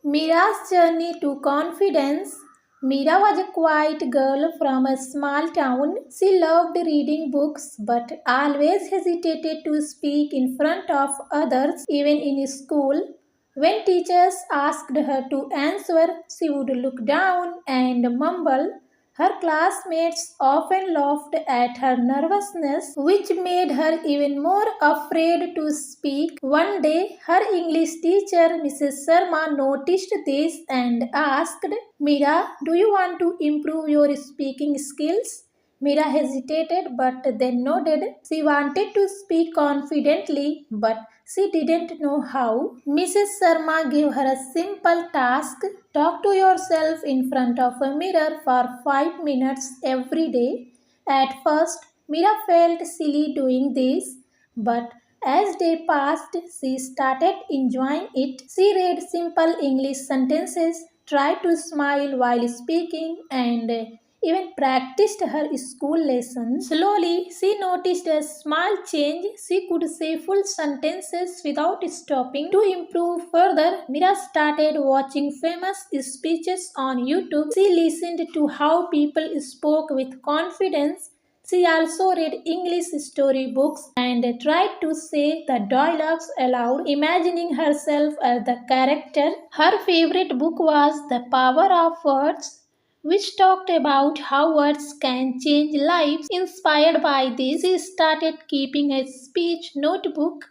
Mira's journey to confidence. Mira was a quiet girl from a small town. She loved reading books but always hesitated to speak in front of others, even in school. When teachers asked her to answer, she would look down and mumble. Her classmates often laughed at her nervousness, which made her even more afraid to speak. One day, her English teacher, Mrs. Sharma, noticed this and asked, Mira, do you want to improve your speaking skills? Mira hesitated but then nodded. She wanted to speak confidently but she didn't know how. Mrs. Sharma gave her a simple task: talk to yourself in front of a mirror for 5 minutes every day. At first, Mira felt silly doing this, but as day passed, she started enjoying it. She read simple English sentences, tried to smile while speaking, and even practiced her school lessons. Slowly, she noticed a small change. She could say full sentences without stopping. To improve further, Mira started watching famous speeches on YouTube. She listened to how people spoke with confidence. She also read English storybooks and tried to say the dialogues aloud, imagining herself as the character. Her favorite book was The Power of Words, which talked about how words can change lives. Inspired by this, she started keeping a speech notebook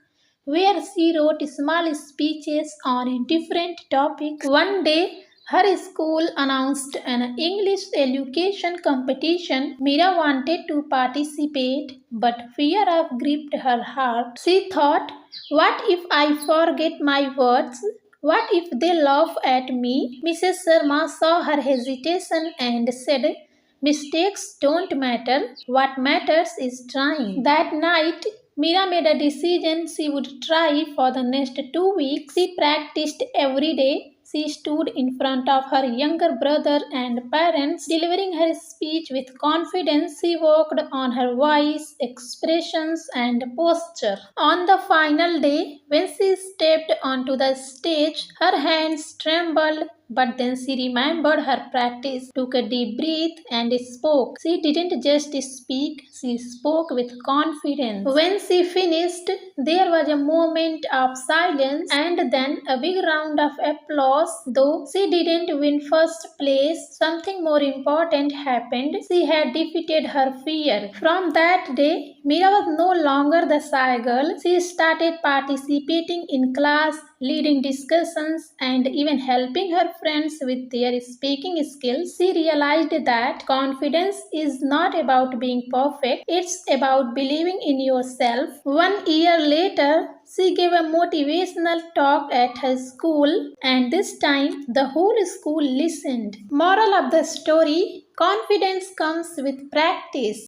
where she wrote small speeches on different topics. One day, her school announced an English education competition. Mira wanted to participate, but fear of gripped her heart. She thought, what if I forget my words? What if they laugh at me? Mrs. Sharma saw her hesitation and said, mistakes don't matter. What matters is trying. That night, Mira made a decision she would try for the next 2 weeks. She practiced every day. She stood in front of her younger brother and parents, delivering her speech with confidence. She worked on her voice, expressions, and posture. On the final day, when she stepped onto the stage, her hands trembled, but then she remembered her practice, took a deep breath, and spoke. She didn't just speak, she spoke with confidence. When she finished, there was a moment of silence and then a big round of applause. Though she didn't win first place, something more important happened. She had defeated her fear. From that day, Mira was no longer the shy girl. She started participating in class, leading discussions, and even helping her friends with their speaking skills. She realized that confidence is not about being perfect, it's about believing in yourself. 1 year later, she gave a motivational talk at her school, and this time the whole school listened. Moral of the story: confidence comes with practice.